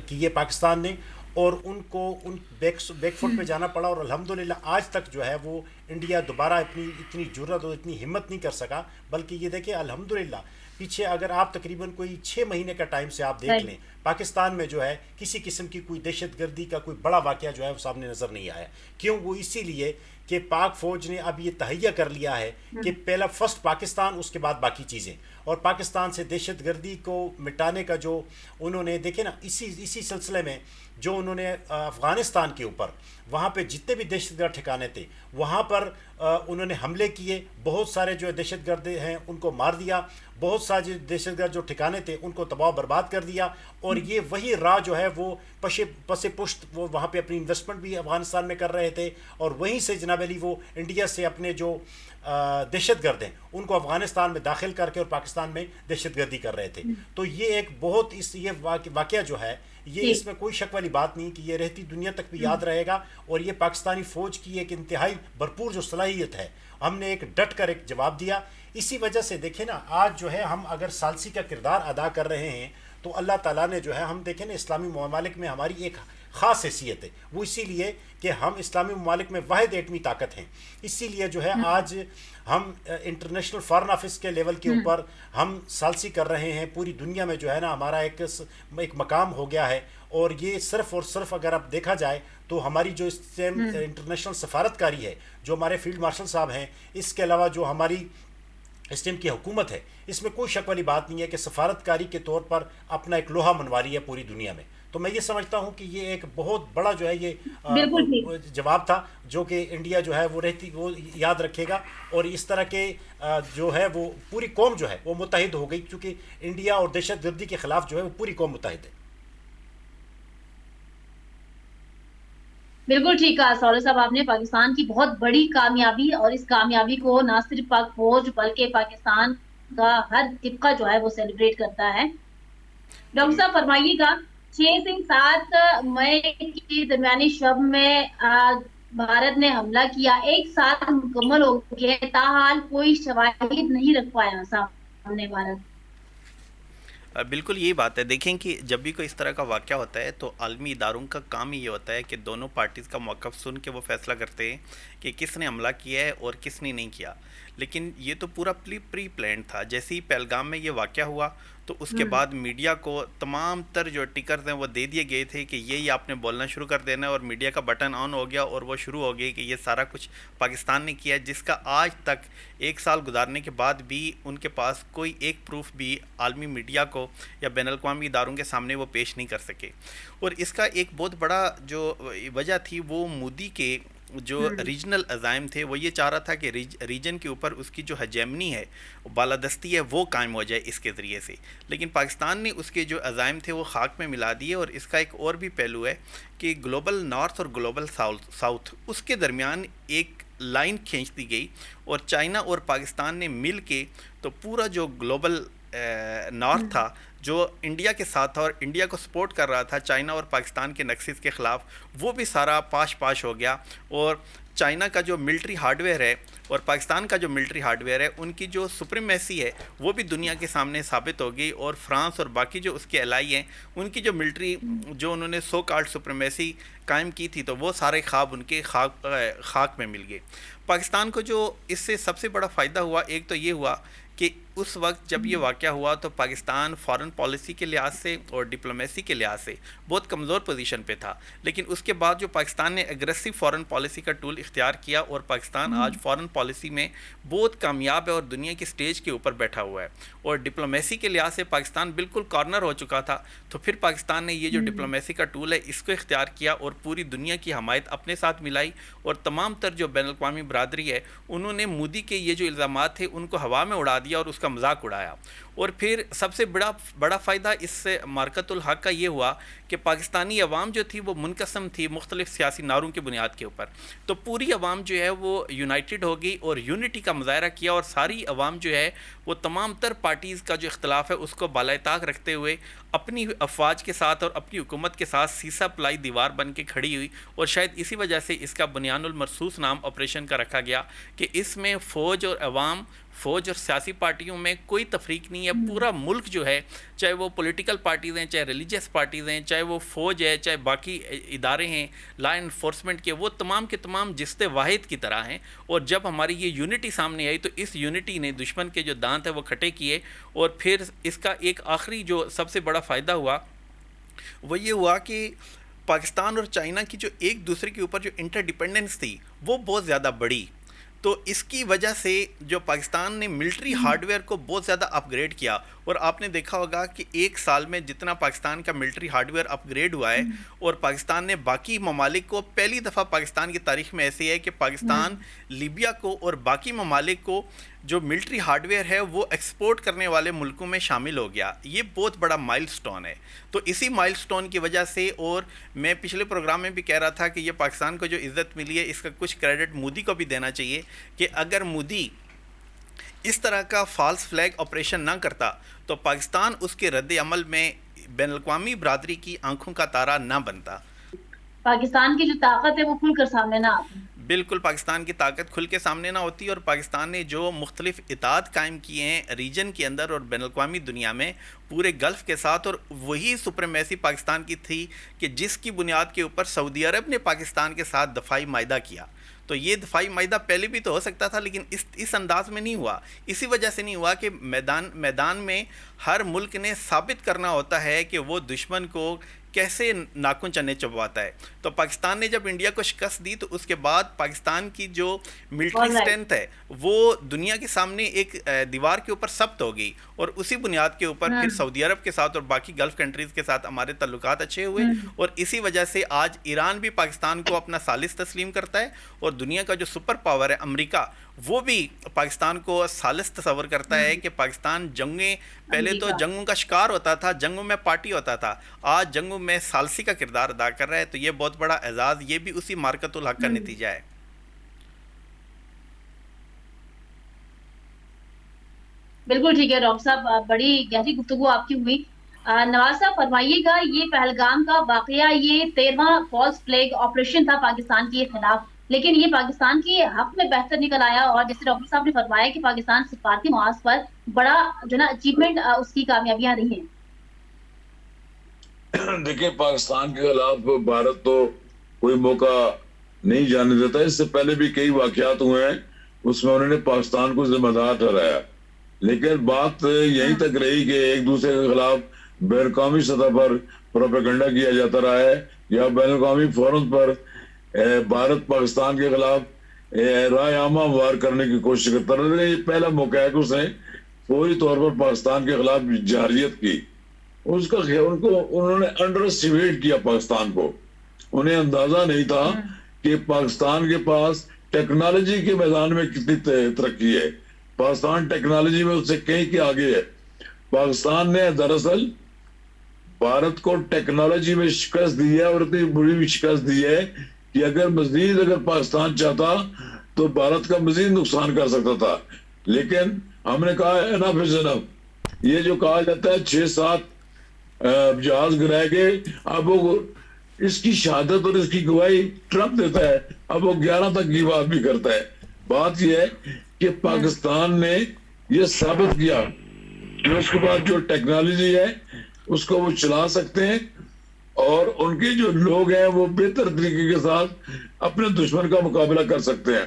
کیے پاکستان نے، اور ان کو ان بیک فٹ پہ جانا پڑا، اور الحمدللہ آج تک جو ہے وہ انڈیا دوبارہ اتنی جرأت اور اتنی ہمت نہیں کر سکا، بلکہ یہ دیکھیں الحمدللہ پیچھے اگر آپ تقریباً کوئی 6 مہینے کا ٹائم سے آپ دیکھ لیں پاکستان میں جو ہے کسی قسم کی کوئی دہشت گردی کا کوئی بڑا واقعہ جو ہے وہ سامنے نظر نہیں آیا. کیوں؟ وہ اسی لیے کہ پاک فوج نے اب یہ تہیہ کر لیا ہے کہ پہلا فرسٹ پاکستان اس کے بعد باقی چیزیں, اور پاکستان سے دہشت گردی کو مٹانے کا جو انہوں نے دیکھے نا اسی سلسلے میں جو انہوں نے افغانستان کے اوپر وہاں پہ جتنے بھی دہشت گرد ٹھکانے تھے وہاں پر انہوں نے حملے کیے, بہت سارے جو دہشت گرد ہیں ان کو مار دیا, بہت سارے دہشت گرد جو ٹھکانے تھے ان کو تباہ و برباد کر دیا, اور یہ وہی راہ جو ہے وہ پس پشت وہ وہاں پہ اپنی انویسٹمنٹ بھی افغانستان میں کر رہے تھے, اور وہیں سے جناب علی وہ انڈیا سے اپنے جو دہشت گرد ہیں ان کو افغانستان میں داخل کر کے اور پاکستان میں دہشت گردی کر رہے تھے. تو یہ ایک بہت یہ واقعہ جو ہے یہ اس میں کوئی شک والی بات نہیں کہ یہ رہتی دنیا تک بھی یاد رہے گا, اور یہ پاکستانی فوج کی ایک انتہائی بھرپور جو صلاحیت ہے, ہم نے ایک ڈٹ کر ایک جواب دیا. اسی وجہ سے دیکھیں نا آج جو ہے ہم اگر ثالثی کا کردار ادا کر رہے ہیں تو اللہ تعالیٰ نے جو ہے ہم دیکھیں نا اسلامی ممالک میں ہماری ایک خاص حیثیت ہے, وہ اسی لیے کہ ہم اسلامی ممالک میں واحد ایٹمی طاقت ہیں. اسی لیے جو ہے آج ہم انٹرنیشنل فارن آفس کے لیول کے اوپر ہم ثالثی کر رہے ہیں. پوری دنیا میں جو ہے نا ہمارا ایک مقام ہو گیا ہے, اور یہ صرف اور صرف اگر اب دیکھا جائے تو ہماری جو اس ٹائم انٹرنیشنل سفارتکاری ہے جو ہمارے فیلڈ مارشل صاحب ہیں, اس کے علاوہ جو ہماری اس ٹائم کی حکومت ہے, اس میں کوئی شک والی بات نہیں ہے کہ سفارتکاری کے طور پر اپنا ایک لوہا منوا رہی ہے پوری دنیا میں. تو میں یہ سمجھتا ہوں کہ یہ ایک بہت بڑا جو ہے یہ جواب تھا جو کہ انڈیا جو ہے وہ یاد رکھے گا, اور اس طرح کے جو ہے وہ پوری قوم جو ہے وہ متحد ہو گئی, کیونکہ انڈیا اور دہشت گردی کے خلاف جو ہے وہ پوری قوم متحد ہے. بالکل ٹھیک کہا سولہ صاحب آپ نے. پاکستان کی بہت بڑی کامیابی, اور اس کامیابی کو نہ صرف پاک فوج بلکہ پاکستان کا ہر طبقہ جو ہے وہ سیلیبریٹ کرتا ہے. ڈاکٹر صاحب فرمائیے گا, 6 سے 7 مئی کی درمیانی شب میں بھارت نے حملہ کیا, 1 سال مکمل ہو گیا, تاحال کوئی شواہد نہیں رکھ پایا سامنے بھارت. بالکل یہی بات ہے. دیکھیں کہ جب بھی کوئی اس طرح کا واقعہ ہوتا ہے تو عالمی اداروں کا کام ہی یہ ہوتا ہے کہ دونوں پارٹیز کا موقف سن کے وہ فیصلہ کرتے ہیں کہ کس نے حملہ کیا ہے اور کس نے نہیں کیا. لیکن یہ تو پورا پری پلان تھا. جیسے ہی پہلگام میں یہ واقعہ ہوا تو اس کے بعد میڈیا کو تمام تر جو ٹکرز ہیں وہ دے دیے گئے تھے کہ یہ آپ نے بولنا شروع کر دینا ہے, اور میڈیا کا بٹن آن ہو گیا اور وہ شروع ہو گئی کہ یہ سارا کچھ پاکستان نے کیا, جس کا آج تک 1 سال گزارنے کے بعد بھی ان کے پاس کوئی ایک پروف بھی عالمی میڈیا کو یا بین الاقوامی اداروں کے سامنے وہ پیش نہیں کر سکے. اور اس کا ایک بہت بڑا جو وجہ تھی وہ مودی کے جو ریجنل عزائم تھے, وہ یہ چاہ رہا تھا کہ ریجن کے اوپر اس کی جو ہیجمنی ہے, بالادستی ہے, وہ قائم ہو جائے اس کے ذریعے سے. لیکن پاکستان نے اس کے جو عزائم تھے وہ خاک میں ملا دیے. اور اس کا ایک اور بھی پہلو ہے کہ گلوبل نارتھ اور گلوبل ساؤتھ اس کے درمیان ایک لائن کھینچ دی گئی, اور چائنا اور پاکستان نے مل کے تو پورا جو گلوبل نارتھ تھا جو انڈیا کے ساتھ تھا اور انڈیا کو سپورٹ کر رہا تھا چائنا اور پاکستان کے نکسس کے خلاف, وہ بھی سارا پاش ہو گیا. اور چائنا کا جو ملٹری ہارڈ ویئر ہے اور پاکستان کا جو ملٹری ہارڈ ویئر ہے, ان کی جو سپریمیسی ہے وہ بھی دنیا کے سامنے ثابت ہو گئی. اور فرانس اور باقی جو اس کے الائی ہیں ان کی جو ملٹری جو انہوں نے سو کالڈ سپریمیسی قائم کی تھی تو وہ سارے خواب ان کے خاک میں مل گئے. پاکستان کو جو اس سے سب سے بڑا فائدہ ہوا, ایک تو یہ ہوا کہ اس وقت جب یہ واقعہ ہوا تو پاکستان فارن پالیسی کے لحاظ سے اور ڈپلومیسی کے لحاظ سے بہت کمزور پوزیشن پہ تھا. لیکن اس کے بعد جو پاکستان نے اگریسو فارن پالیسی کا ٹول اختیار کیا, اور پاکستان آج فارن پالیسی میں بہت کامیاب ہے اور دنیا کی سٹیج کے اوپر بیٹھا ہوا ہے. اور ڈپلومیسی کے لحاظ سے پاکستان بالکل کارنر ہو چکا تھا, تو پھر پاکستان نے یہ جو ڈپلومیسی کا ٹول ہے اس کو اختیار کیا اور پوری دنیا کی حمایت اپنے ساتھ ملائی. اور تمام تر جو بین الاقوامی برادری ہے انہوں نے مودی کے یہ جو الزامات تھے ان کو ہوا میں اڑا دیا اور اس کا مذاق اڑایا. اور پھر سب سے بڑا فائدہ اس سے مارکت الحق کا یہ ہوا کہ پاکستانی عوام جو تھی وہ منقسم تھی مختلف سیاسی نعروں کی بنیاد کے اوپر, تو پوری عوام جو ہے وہ یونائٹڈ ہو گئی اور یونٹی کا مظاہرہ کیا. اور ساری عوام جو ہے وہ تمام تر پارٹیز کا جو اختلاف ہے اس کو بالائے طاق رکھتے ہوئے اپنی افواج کے ساتھ اور اپنی حکومت کے ساتھ سیسا پلائی دیوار بن کے کھڑی ہوئی. اور شاید اسی وجہ سے اس کا بنیان المرصوص نام آپریشن کا رکھا گیا کہ اس میں فوج اور عوام, فوج اور سیاسی پارٹیوں میں کوئی تفریق نہیں ہے. نہیں ہے. پورا ملک جو ہے, چاہے وہ پولیٹیکل پارٹیز ہیں, چاہے ریلیجیس پارٹیز ہیں, چاہے وہ فوج ہے, چاہے باقی ادارے ہیں لا انفورسمنٹ کے, وہ تمام کے تمام جست واحد کی طرح ہیں. اور جب ہماری یہ یونٹی سامنے آئی تو اس یونٹی نے دشمن کے جو دانت ہیں وہ کھٹے کیے. اور پھر اس کا ایک آخری جو سب سے بڑا فائدہ ہوا وہ یہ ہوا کہ پاکستان اور چائنا کی جو ایک دوسرے کے اوپر جو انٹر ڈیپینڈنس تھی وہ بہت زیادہ بڑھی. تو اس کی وجہ سے جو پاکستان نے ملٹری ہارڈ ویئر کو بہت زیادہ اپ گریڈ کیا. اور آپ نے دیکھا ہوگا کہ ایک سال میں جتنا پاکستان کا military hardware upgrade ہوا ہے, اور پاکستان نے باقی ممالک کو, پہلی دفعہ پاکستان کی تاریخ میں ایسے ہے کہ پاکستان لیبیا کو اور باقی ممالک کو جو ملٹری ہارڈ ویئر ہے وہ ایکسپورٹ کرنے والے ملکوں میں شامل ہو گیا. یہ بہت بڑا مائل سٹون ہے. تو اسی مائل سٹون کی وجہ سے, اور میں پچھلے پروگرام میں بھی کہہ رہا تھا کہ یہ پاکستان کو جو عزت ملی ہے اس کا کچھ کریڈٹ مودی کو بھی دینا چاہیے, کہ اگر مودی اس طرح کا فالس فلیگ آپریشن نہ کرتا تو پاکستان اس کے رد عمل میں بین الاقوامی برادری کی آنکھوں کا تارا نہ بنتا. پاکستان کی جو طاقت ہے وہ کھل کر سامنے نہ آتی. بالکل پاکستان کی طاقت کھل کے سامنے نہ ہوتی. اور پاکستان نے جو مختلف اتحاد قائم کیے ہیں ریجن کے اندر اور بین الاقوامی دنیا میں پورے گلف کے ساتھ, اور وہی سپریمیسی پاکستان کی تھی کہ جس کی بنیاد کے اوپر سعودی عرب نے پاکستان کے ساتھ دفاعی معاہدہ کیا. تو یہ دفاعی معاہدہ پہلے بھی تو ہو سکتا تھا, لیکن اس انداز میں نہیں ہوا. اسی وجہ سے نہیں ہوا کہ میدان میں ہر ملک نے ثابت کرنا ہوتا ہے کہ وہ دشمن کو کیسے ناخن چنے چبواتا ہے. تو پاکستان نے جب انڈیا کو شکست دی تو اس کے بعد پاکستان کی جو ملٹری اسٹرینتھ ہے وہ دنیا کے سامنے ایک دیوار کے اوپر ثبت ہو گئی, اور اسی بنیاد کے اوپر پھر سعودی عرب کے ساتھ اور باقی گلف کنٹریز کے ساتھ ہمارے تعلقات اچھے ہوئے. اور اسی وجہ سے آج ایران بھی پاکستان کو اپنا ثالث تسلیم کرتا ہے, اور دنیا کا جو سپر پاور ہے امریکہ وہ بھی پاکستان کو ثالث تصور کرتا ہے کہ پاکستان جنگیں, پہلے تو جنگوں کا شکار ہوتا تھا, جنگوں میں پارٹی ہوتا تھا, آج جنگوں میں ثالثی کا کردار ادا کر رہا ہے. تو یہ بہت بڑا اعزاز, یہ بھی اسی مارکت الحق کا نتیجہ ہے. بالکل ٹھیک ہے ڈاکٹر صاحب, بڑی گہری گفتگو آپ کی ہوئی. نواز صاحب فرمائیے گا, یہ پہلگام کا واقعہ یہ 13واں فالس فلیگ آپریشن تھا پاکستان کے خلاف, لیکن یہ پاکستان کے حق میں بہتر نکل آیا, اور جیسے ڈاکٹر صاحب نے فرمایا کہ پاکستان سفارتی محاذ پر بڑا جو نا اچیومنٹ اس کی کامیابیاں رہی ہیں. دیکھیں پاکستان کے خلاف بھارت تو کوئی موقع نہیں جانے دیتا. اس سے پہلے بھی کئی واقعات ہوئے ہیں, اس میں انہوں نے پاکستان کو ذمہ دار ٹھہرایا, لیکن بات یہیں تک رہی کہ ایک دوسرے کے خلاف بین الاقوامی سطح پر پروپیگنڈا کیا جاتا رہا ہے, یا بین الاقوامی فورم پر بھارت پاکستان کے خلاف رائے عامہ وار کرنے کی کوشش کرتا رہا. یہ پہلا موقع ہے کہ اس نے فوری طور پر پاکستان کے خلاف جارحیت کی. اس کا انہوں نے انڈر اسٹیمیٹ کیا پاکستان کو. انہیں اندازہ نہیں تھا کہ پاکستان کے پاس ٹیکنالوجی کے میدان میں کتنی ترقی ہے. پاکستان ٹیکنالوجی میں اس سے کہیں کے آگے ہے. پاکستان نے دراصل بھارت کو ٹیکنالوجی میں شکست دی ہے, اور اتنی بری بھی شکست دی ہے کہ اگر پاکستان چاہتا تو بھارت کا مزید نقصان کر سکتا تھا. لیکن ہم نے کہا انف از انف. یہ جو کہا جاتا ہے 6-7 جہاز گرائے گئے, اب وہ اس کی شہادت اور اس کی گواہی ٹرمپ دیتا ہے, اب وہ 11 تک کی بات بھی کرتا ہے. بات یہ ہے کہ پاکستان نے یہ ثابت کیا کہ اس کے بعد جو ٹیکنالوجی ہے اس کو وہ چلا سکتے ہیں, اور ان کے جو لوگ ہیں وہ بہتر طریقے کے ساتھ اپنے دشمن کا مقابلہ کر سکتے ہیں.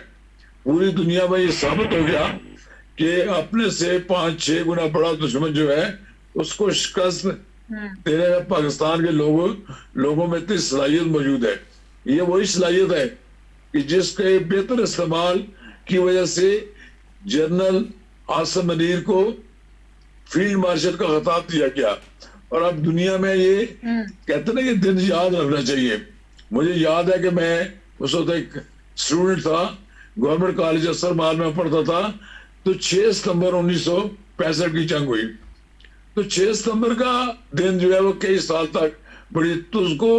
پوری دنیا میں یہ ثابت ہو گیا کہ اپنے سے 5-6 گنا بڑا دشمن جو ہے اس کو شکست دینے میں پاکستان کے لوگوں میں اتنی صلاحیت موجود ہے. یہ وہی صلاحیت ہے کہ جس کے بہتر استعمال کی وجہ سے جنرل عاصم منیر کو فیلڈ مارشل کا خطاب دیا گیا. اور اب دنیا میں یہ کہتے ہیں کہ دن یاد رکھنا چاہیے. مجھے یاد ہے کہ میں اس وقت ایک اسٹوڈنٹ تھا, گورنمنٹ کالج اثر مال میں پڑھتا تھا, تو 6 ستمبر 1965 کی جنگ ہوئی. تو 6 ستمبر کا دن جو ہے وہ کئی سال تک بڑی تجھ کو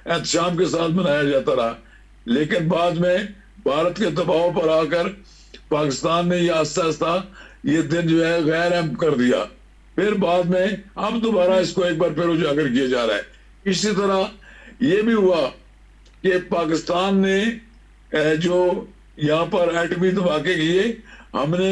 احتشام کے ساتھ منایا جاتا رہا. لیکن بعد میں بھارت کے دباؤ پر آ کر پاکستان نے یہ آہستہ آہستہ یہ دن جو ہے غیر اہم کر دیا. پھر بعد میں اب دوبارہ اس کو ایک بار پھر اجاگر کیا جا رہا ہے. اسی طرح یہ بھی ہوا کہ پاکستان نے جو یہاں پر ایٹمی دھماکے کیے, ہم نے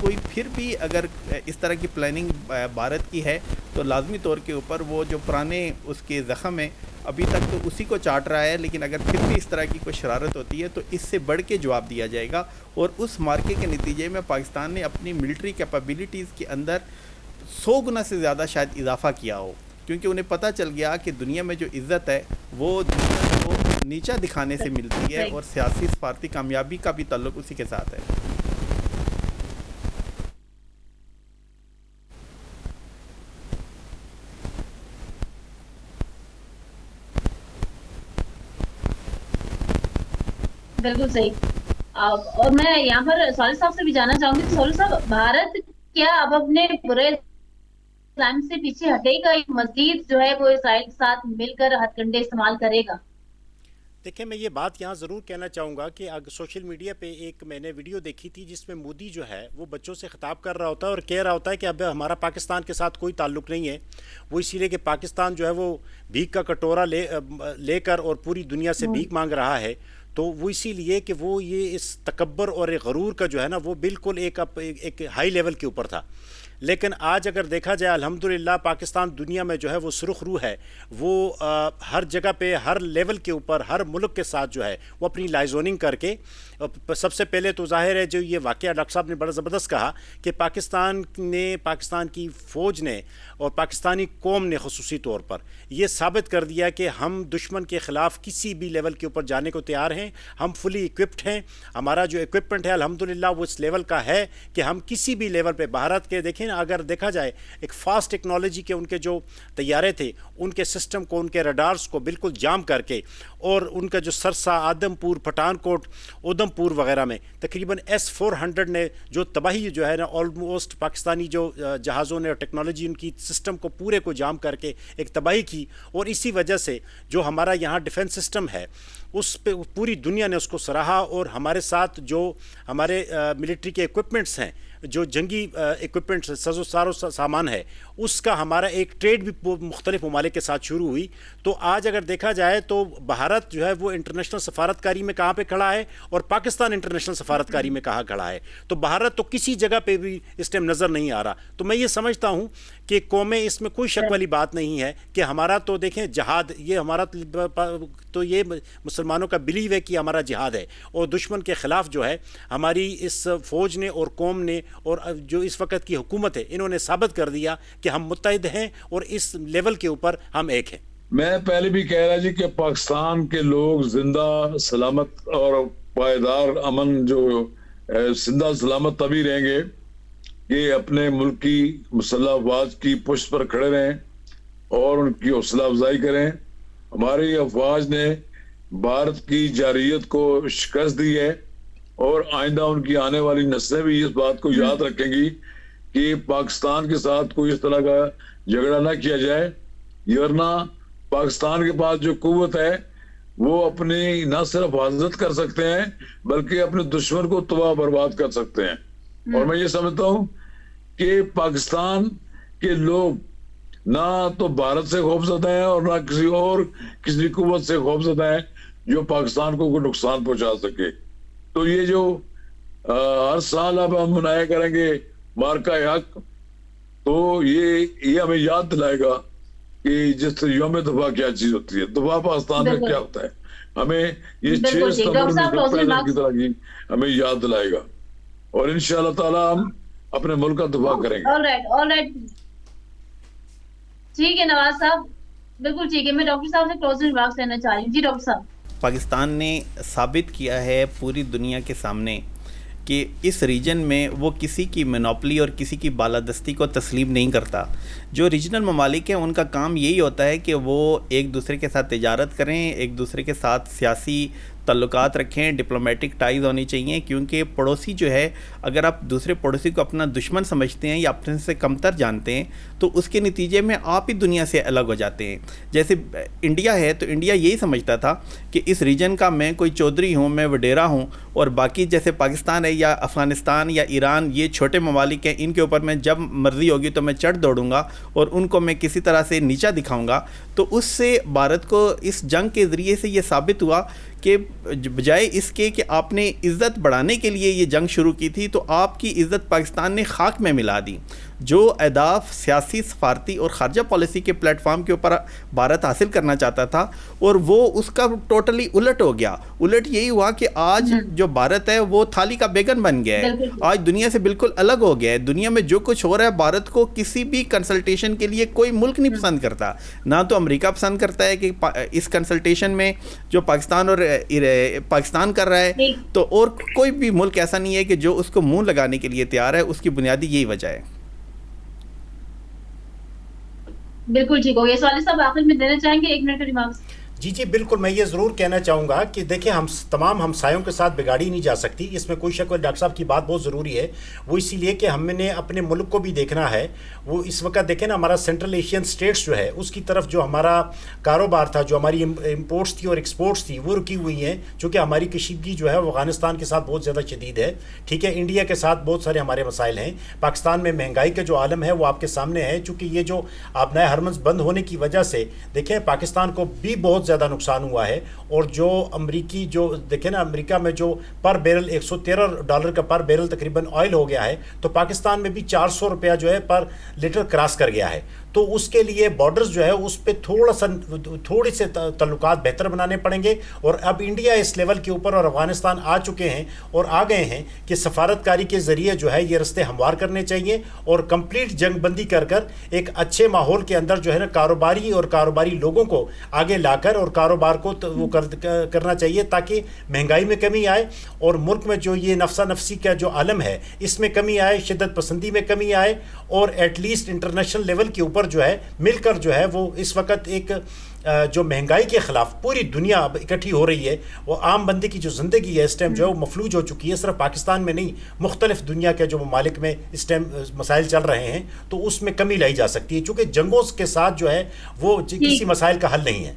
کوئی پھر بھی اگر اس طرح کی پلاننگ بھارت کی ہے تو لازمی طور کے اوپر وہ جو پرانے اس کے زخم ہیں ابھی تک تو اسی کو چاٹ رہا ہے, لیکن اگر پھر بھی اس طرح کی کوئی شرارت ہوتی ہے تو اس سے بڑھ کے جواب دیا جائے گا. اور اس مارکے کے نتیجے میں پاکستان نے اپنی ملٹری کیپیبلٹیز کے اندر 100 گنا سے زیادہ شاید اضافہ کیا ہو, کیونکہ انہیں پتہ چل گیا کہ دنیا میں جو عزت ہے وہ دنیا کو نیچا دکھانے سے ملتی ہے, اور سیاسی سفارتی کامیابی کا بھی تعلق اسی کے ساتھ ہے. بالکل صحیح. اور میں یہاں پر سوری صاحب سے بھی جاننا چاہوں گی, سوری صاحب بھارت کیا اب اپنے برے اسلام سے پیچھے ہٹے گا, مزید جو ہے وہ اسرائیل کے ساتھ مل کر ہتھ کنڈے استعمال کرے گا؟ دیکھیں میں یہ بات یہاں ضرور کہنا چاہوں گا کہ سوشل میڈیا پہ ایک میں نے ویڈیو دیکھی تھی جس میں مودی جو ہے وہ بچوں سے خطاب کر رہا ہوتا ہے اور کہہ رہا ہوتا ہے کہ اب ہمارا پاکستان کے ساتھ کوئی تعلق نہیں ہے. وہ اسی لیے کہ پاکستان جو ہے وہ بھیک کا کٹورا لے کر اور پوری دنیا سے بھیک مانگ رہا ہے. تو وہ اسی لیے کہ وہ یہ اس تکبر اور غرور کا جو ہے نا وہ بالکل ایک ہائی لیول کے اوپر تھا. لیکن آج اگر دیکھا جائے الحمدللہ پاکستان دنیا میں جو ہے وہ سرخ رو ہے, وہ ہر جگہ پہ ہر لیول کے اوپر ہر ملک کے ساتھ جو ہے وہ اپنی لائزوننگ کر کے, سب سے پہلے تو ظاہر ہے جو یہ واقعہ ڈاکٹر صاحب نے بڑا زبردست کہا کہ پاکستان کی فوج نے اور پاکستانی قوم نے خصوصی طور پر یہ ثابت کر دیا کہ ہم دشمن کے خلاف کسی بھی لیول کے اوپر جانے کو تیار ہیں. ہم فلی اکوپڈ ہیں, ہمارا جو اکوپمنٹ ہے الحمدللہ وہ اس لیول کا ہے کہ ہم کسی بھی لیول پہ بھارت کے دیکھیں اگر دیکھا جائے ایک فاسٹ ٹیکنالوجی کے ان کے جو طیارے تھے ان کے سسٹم کو, ان کے ریڈارز کو بالکل جام کر کے, اور ان کا جو سرسا, آدم پور, پٹھان کوٹ, ادھم پور وغیرہ میں تقریباً S-400 نے جو تباہی جو ہے نا آلموسٹ پاکستانی جو جہازوں نے اور ٹیکنالوجی ان کی سسٹم کو پورے کو جام کر کے ایک تباہی کی. اور اسی وجہ سے جو ہمارا یہاں ڈیفنس سسٹم ہے اس پہ پوری دنیا نے اس کو سراہا, اور ہمارے ساتھ جو ہمارے ملٹری کے ایکوپمنٹس ہیں, جو جنگی ایکوپمنٹس سارو سامان ہے, اس کا ہمارا ایک ٹریڈ بھی مختلف ممالک کے ساتھ شروع ہوئی. تو آج اگر دیکھا جائے تو بھارت جو ہے وہ انٹرنیشنل سفارتکاری میں کہاں پہ کھڑا ہے اور پاکستان انٹرنیشنل سفارتکاری میں کہاں کھڑا ہے. تو بھارت تو کسی جگہ پہ بھی اس ٹائم نظر نہیں آ رہا. تو میں یہ سمجھتا ہوں کہ قومیں اس میں کوئی شک والی بات نہیں ہے کہ ہمارا تو دیکھیں جہاد, یہ ہمارا تو یہ مسلمانوں کا بلیو ہے کہ ہمارا جہاد ہے, اور دشمن کے خلاف جو ہے ہماری اس فوج نے اور قوم نے اور جو اس وقت کی حکومت ہے انہوں نے ثابت کر دیا کہ ہم متحد ہیں اور اس لیول کے اوپر ہم ایک ہیں. میں پہلے بھی کہہ رہا جی کہ پاکستان کے لوگ زندہ سلامت اور پائیدار امن جو زندہ سلامت تبھی رہیں گے کہ اپنے ملک کی مسلح افواج کی پشت پر کھڑے رہیں اور ان کی حوصلہ افزائی کریں. ہماری افواج نے بھارت کی جارحیت کو شکست دی ہے, اور آئندہ ان کی آنے والی نسلیں بھی اس بات کو یاد رکھیں گی کہ پاکستان کے ساتھ کوئی اس طرح کا جھگڑا نہ کیا جائے, ورنہ پاکستان کے پاس جو قوت ہے وہ اپنی نہ صرف حفاظت کر سکتے ہیں بلکہ اپنے دشمن کو تباہ برباد کر سکتے ہیں. اور میں یہ سمجھتا ہوں کہ پاکستان کے لوگ نہ تو بھارت سے خوفزدہ ہیں اور نہ کسی قوت سے خوفزدہ ہیں جو پاکستان کو کوئی نقصان پہنچا سکے. تو یہ جو ہر سال اب ہم منایا کریں گے مارکا حق, تو یہ ہمیں یاد دلائے گا کہ جس یوم دفاع کیا چیز ہوتی ہے, دفاع پاکستان میں کیا ہوتا ہے, ہمیں یہ 6 ستمبر کی طرح کی ہمیں یاد دلائے گا, اور انشاءاللہ تعالی ہم اپنے ملک کا دفاع کریں گے. alright. ٹھیک ہے نواز صاحب, بالکل ٹھیک ہے. میں ڈاکٹر صاحب سے کلوزنگ ریمارکس لینا چاہ رہی ہوں. جی ڈاکٹر صاحب. پاکستان نے ثابت کیا ہے پوری دنیا کے سامنے کہ اس ریجن میں وہ کسی کی مونوپلی اور کسی کی بالادستی کو تسلیم نہیں کرتا. جو ریجنل ممالک ہیں ان کا کام یہی ہوتا ہے کہ وہ ایک دوسرے کے ساتھ تجارت کریں, ایک دوسرے کے ساتھ سیاسی تعلقات رکھیں, ڈپلومیٹک ٹائز ہونی چاہیے, کیونکہ پڑوسی جو ہے اگر آپ دوسرے پڑوسی کو اپنا دشمن سمجھتے ہیں یا اپنے سے کمتر جانتے ہیں تو اس کے نتیجے میں آپ ہی دنیا سے الگ ہو جاتے ہیں. جیسے انڈیا ہے تو انڈیا یہی سمجھتا تھا کہ اس ریجن کا میں کوئی چودھری ہوں, میں وڈیرا ہوں, اور باقی جیسے پاکستان ہے یا افغانستان یا ایران یہ چھوٹے ممالک ہیں, ان کے اوپر میں جب مرضی ہوگی تو میں چڑھ دوڑوں گا اور ان کو میں کسی طرح سے نیچا دکھاؤں گا. تو اس سے بھارت کو اس جنگ کے ذریعے سے یہ ثابت ہوا کہ بجائے اس کے کہ آپ نے عزت بڑھانے کے لیے یہ جنگ شروع کی تھی تو آپ کی عزت پاکستان نے خاک میں ملا دی. جو اہداف سیاسی، سفارتی اور خارجہ پالیسی کے پلیٹ فارم کے اوپر بھارت حاصل کرنا چاہتا تھا، اور وہ اس کا ٹوٹلی الٹ ہو گیا. الٹ یہی ہوا کہ آج جو بھارت ہے وہ تھالی کا بیگن بن گیا ہے، آج دنیا سے بالکل الگ ہو گیا ہے. دنیا میں جو کچھ ہو رہا ہے، بھارت کو کسی بھی کنسلٹیشن کے لیے کوئی ملک نہیں پسند کرتا. نہ تو امریکہ پسند کرتا ہے کہ اس کنسلٹیشن میں جو پاکستان کر رہا ہے، تو اور کوئی بھی ملک ایسا نہیں ہے کہ جو اس کو منہ لگانے کے لیے تیار ہے. اس کی بنیادی یہی وجہ ہے. بالکل ٹھیک ہو گیا. سوالی صاحب آخر میں دینا چاہیں گے 1 منٹ کا ریمارکس؟ جی بالکل، میں یہ ضرور کہنا چاہوں گا کہ دیکھیں ہم تمام ہمسایوں کے ساتھ بگاڑی نہیں جا سکتی، اس میں کوئی شک. ڈاکٹر صاحب کی بات بہت ضروری ہے، وہ اسی لیے کہ ہم نے اپنے ملک کو بھی دیکھنا ہے. وہ اس وقت دیکھیں نا، ہمارا سینٹرل ایشین سٹیٹس جو ہے اس کی طرف جو ہمارا کاروبار تھا، جو ہماری امپورٹس تھی اور ایکسپورٹس تھی، وہ رکی ہوئی ہیں، چونکہ ہماری کشیدگی جو ہے وہ افغانستان کے ساتھ بہت زیادہ شدید ہے. ٹھیک ہے، انڈیا کے ساتھ بہت سارے ہمارے مسائل ہیں. پاکستان میں مہنگائی کا جو عالم ہے وہ آپ کے سامنے ہے، چونکہ یہ جو آبنائے ہرمز بند ہونے کی وجہ سے دیکھیں پاکستان کو بھی بہت زیادہ نقصان ہوا ہے. اور جو امریکی جو دیکھیں نا، امریکہ میں جو پر بیرل $113 کا پر بیرل تقریباً آئل ہو گیا ہے، تو پاکستان میں بھی $400 جو ہے پر لیٹر کراس کر گیا ہے. تو اس کے لیے بارڈرز جو ہے اس پہ تھوڑے سے تعلقات بہتر بنانے پڑیں گے. اور اب انڈیا اس لیول کے اوپر اور افغانستان آ چکے ہیں اور آ گئے ہیں کہ سفارتکاری کے ذریعے جو ہے یہ رستے ہموار کرنے چاہیے، اور کمپلیٹ جنگ بندی کر ایک اچھے ماحول کے اندر جو ہے نا کاروباری لوگوں کو آگے لا کر اور کاروبار کو وہ کرنا چاہیے، تاکہ مہنگائی میں کمی آئے اور ملک میں جو یہ نفسا نفسی کا جو عالم ہے اس میں کمی آئے، شدت پسندی میں کمی آئے، اور ایٹ لیسٹ انٹرنیشنل لیول کے اوپر جو ہے مل کر جو ہے وہ اس وقت ایک جو مہنگائی کے خلاف پوری دنیا اب اکٹھی ہو رہی ہے. وہ عام بندے کی جو زندگی ہے اس ٹائم جو ہے وہ مفلوج ہو چکی ہے. صرف پاکستان میں نہیں، مختلف دنیا کے جو ممالک میں اس ٹائم مسائل چل رہے ہیں، تو اس میں کمی لائی جا سکتی ہے، چونکہ جنگوں کے ساتھ جو ہے وہ کسی مسائل کا حل نہیں ہے.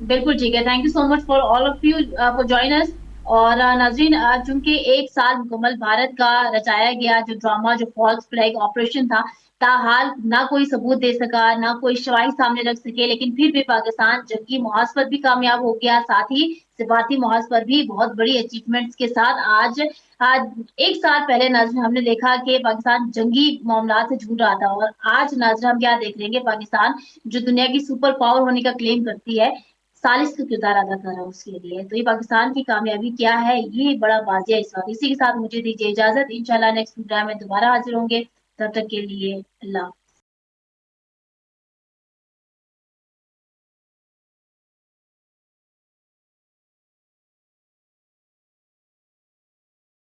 بالکل ٹھیک ہے. Thank you so much for all of you for join us. اور ناظرین، چونکہ 1 سال مکمل بھارت کا رچایا گیا جو ڈرامہ، جو فالس فلیگ آپریشن تھا، تاحال نہ کوئی ثبوت دے سکا، نہ کوئی شواہد سامنے رکھ سکے، لیکن پھر بھی پاکستان جنگی محاذ پر بھی کامیاب ہو گیا، ساتھ ہی سفارتی محاذ پر بھی بہت بڑی اچیومنٹس کے ساتھ. آج 1 سال پہلے ناظرین ہم نے دیکھا کہ پاکستان جنگی معاملات سے جھوٹ رہا تھا، اور آج ناظرین ہم کیا دیکھ رہے ہیں کہ پاکستان جو دنیا کی سپر پاور ہونے کا کلیم کرتی ہے، سالس کا کردار ادا کر رہا ہے اس کے لیے. تو یہ پاکستان کی کامیابی کیا ہے، یہ بڑا واضح ہے اس وقت. اسی کے ساتھ مجھے دیجیے اجازت، انشاءاللہ نیکسٹ پروگرام میں دوبارہ حاضر ہوں گے. تب تک کے لیے اللہ.